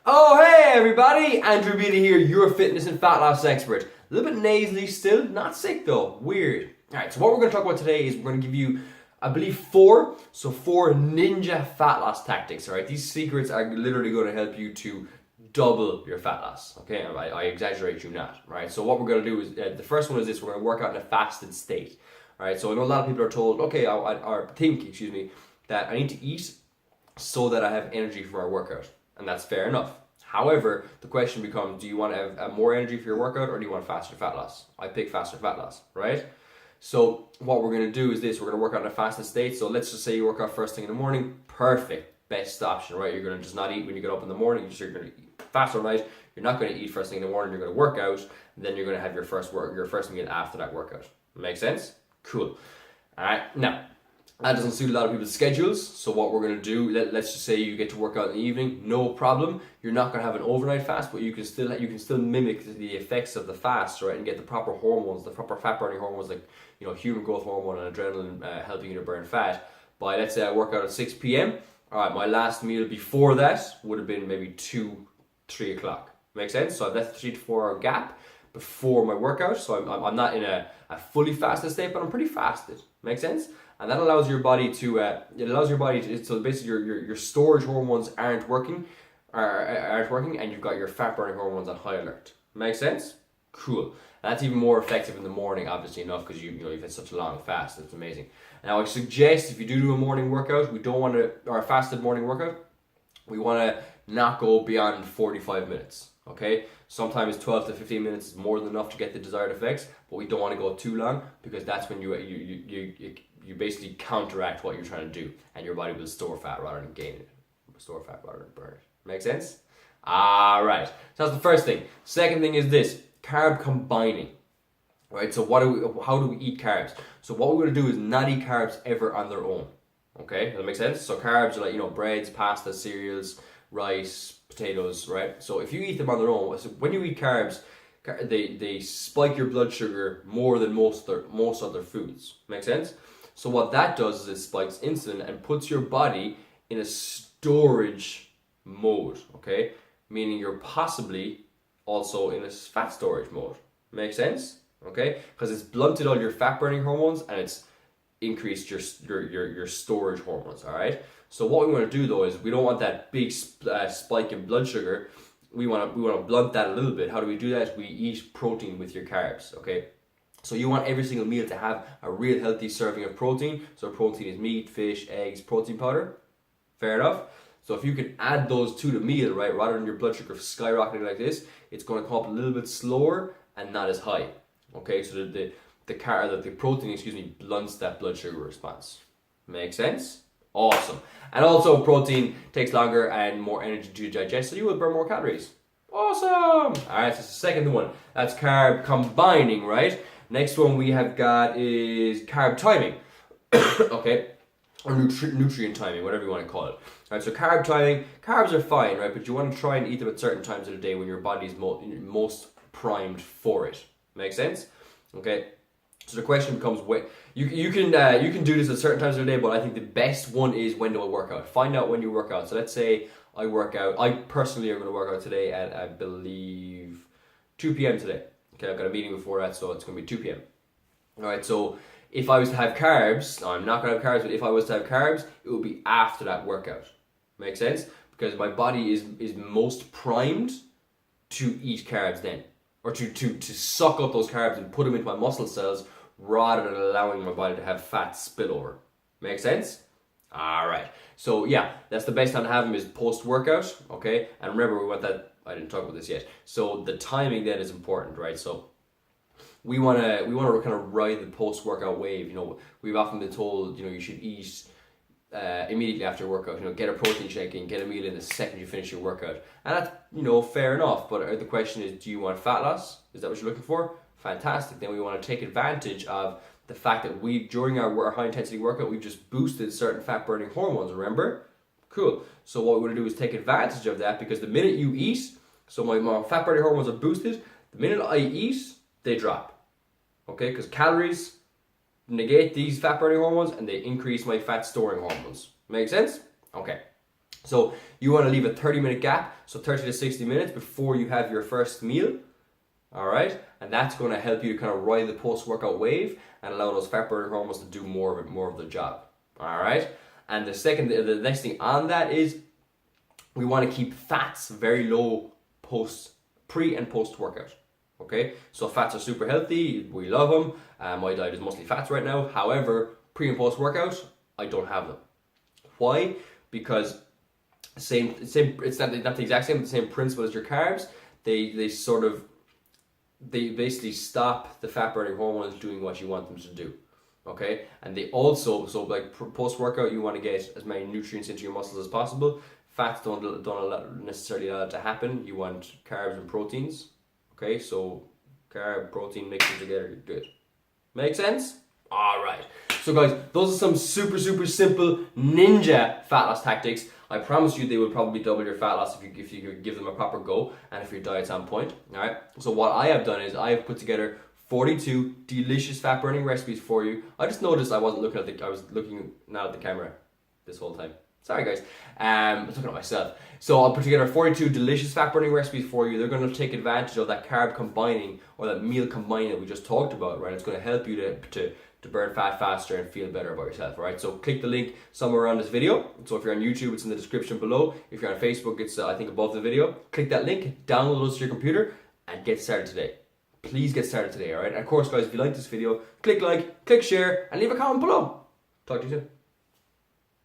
Oh, hey everybody! Andrew Beatty here, your fitness and fat loss expert. A little bit nasally still, not sick though, weird. Alright, so what we're going to talk about today is we're going to give you, I believe, four ninja fat loss tactics, alright? These secrets are literally going to help you to double your fat loss, okay? I exaggerate you not, right? So what we're going to do is, the first one is this, we're going to work out in a fasted state, alright? So I know a lot of people are told, okay, or think, that I need to eat so that I have energy for our workout. And that's fair enough. However, the question becomes, do you want to have more energy for your workout or do you want faster fat loss? I pick faster fat loss, right? So what we're going to do is this, we're going to work out in a fasted state. So let's just say you work out first thing in the morning, perfect, best option, right? You're going to just not eat when you get up in the morning, you're going to eat fast all night. You're not going to eat first thing in the morning, you're going to work out, and then you're going to have your first meal after that workout. Make sense? Cool. All right, now, that doesn't suit a lot of people's schedules, so what we're going to do, let's just say you get to work out in the evening, no problem. You're not going to have an overnight fast, but you can still mimic the effects of the fast, right, and get the proper hormones, the proper fat burning hormones like, human growth hormone and adrenaline helping you to burn fat. By, let's say I work out at 6 p.m. All right, my last meal before that would have been maybe 3 o'clock. Make sense? So I've left a 3 to 4 hour gap before my workout, so I'm not in a fully fasted state, but I'm pretty fasted. Make sense? And that allows your body to, so basically your storage hormones aren't working, and you've got your fat burning hormones on high alert. Make sense? Cool. And that's even more effective in the morning, obviously enough, because you've had such a long fast. It's amazing. Now I suggest if you do a morning workout, or a fasted morning workout, we want to not go beyond 45 minutes. Okay, sometimes 12 to 15 minutes is more than enough to get the desired effects, but we don't want to go too long because that's when you basically counteract what you're trying to do, and your body will store fat rather than gain it, store fat rather than burn it. Make sense? All right. So that's the first thing. Second thing is this: carb combining. Right. So how do we eat carbs? So what we're going to do is not eat carbs ever on their own. Okay, does that make sense? So carbs are like breads, pasta, cereals, rice, potatoes, right? So if you eat them on their own, so when you eat carbs, they spike your blood sugar more than most other foods. Make sense? So what that does is it spikes insulin and puts your body in a storage mode, okay? Meaning you're possibly also in a fat storage mode. Make sense? Okay? Because it's blunted all your fat burning hormones and it's increased your storage hormones, all right? So what we want to do though is we don't want that big spike in blood sugar. We want to blunt that a little bit. How do we do that? We eat protein with your carbs, okay? So you want every single meal to have a real healthy serving of protein. So protein is meat, fish, eggs, protein powder. Fair enough. So if you can add those to the meal, right, rather than your blood sugar skyrocketing like this, it's going to come up a little bit slower and not as high. Okay, so the protein, blunts that blood sugar response. Make sense? Awesome. And also protein takes longer and more energy to digest, so you will burn more calories. Awesome. Alright, so that's the second one. That's carb combining, right? Next one we have got is carb timing. Okay? Or nutrient timing, whatever you want to call it. Alright, so carb timing, carbs are fine, right? But you want to try and eat them at certain times of the day when your body's most primed for it. Make sense? Okay? So the question becomes, you can do this at certain times of the day, but I think the best one is when do I work out. Find out when you work out. So let's say I work out. I personally am going to work out today at, I believe, 2 p.m. today. Okay, I've got a meeting before that, so it's going to be 2 p.m. All right, so if I was to have carbs, no, I'm not going to have carbs, but if I was to have carbs, it would be after that workout. Make sense? Because my body is most primed to eat carbs then, or to suck up those carbs and put them into my muscle cells rather than allowing my body to have fat spillover. Make sense? Alright. So yeah, that's the best time to have them is post-workout, okay? And remember, we want that, I didn't talk about this yet. So the timing then is important, right? So we want to kind of ride the post-workout wave. We've often been told, you should eat immediately after workout, get a protein shake and get a meal in the second you finish your workout. And that's, fair enough, but the question is, do you want fat loss? Is that what you're looking for? Fantastic. Then we want to take advantage of the fact that during our high intensity workout, we've just boosted certain fat burning hormones, remember? Cool. So what we want to do is take advantage of that, because the minute you eat, so my fat burning hormones are boosted, the minute I eat, they drop. Okay, because calories negate these fat burning hormones and they increase my fat storing hormones. Make sense? Okay. So you want to leave a 30-minute gap, so 30 to 60 minutes before you have your first meal. All right, and that's going to help you kind of ride the post-workout wave and allow those fat burning hormones to do more of the job. All right, and the next thing on that is we want to keep fats very low pre and post workout. Okay, so fats are super healthy. We love them. My diet is mostly fats right now. However, pre and post workout, I don't have them. Why? Because same. It's not the exact same, but the same principle as your carbs. They basically stop the fat burning hormones doing what you want them to do. Okay, and they also, so like post workout, you want to get as many nutrients into your muscles as possible. Fats don't necessarily allow that to happen. You want carbs and proteins. Okay, so carb, protein, mix them together, you're good. Make sense? Alright. So guys, those are some super simple ninja fat loss tactics. I promise you they will probably double your fat loss if you give them a proper go and if your diet's on point. Alright. So what I have done is I have put together 42 delicious fat burning recipes for you. I just noticed I was looking not at the camera this whole time. Sorry guys, I was looking at myself. So I'll put together 42 delicious fat burning recipes for you. They're going to take advantage of that carb combining or that meal combining that we just talked about, right? It's going to help you to burn fat faster and feel better about yourself, right? So click the link somewhere around this video. So if you're on YouTube, it's in the description below. If you're on Facebook, it's I think above the video. Click that link, download those to your computer, and get started today. Please get started today, all right? And of course, guys, if you like this video, click like, click share, and leave a comment below. Talk to you soon.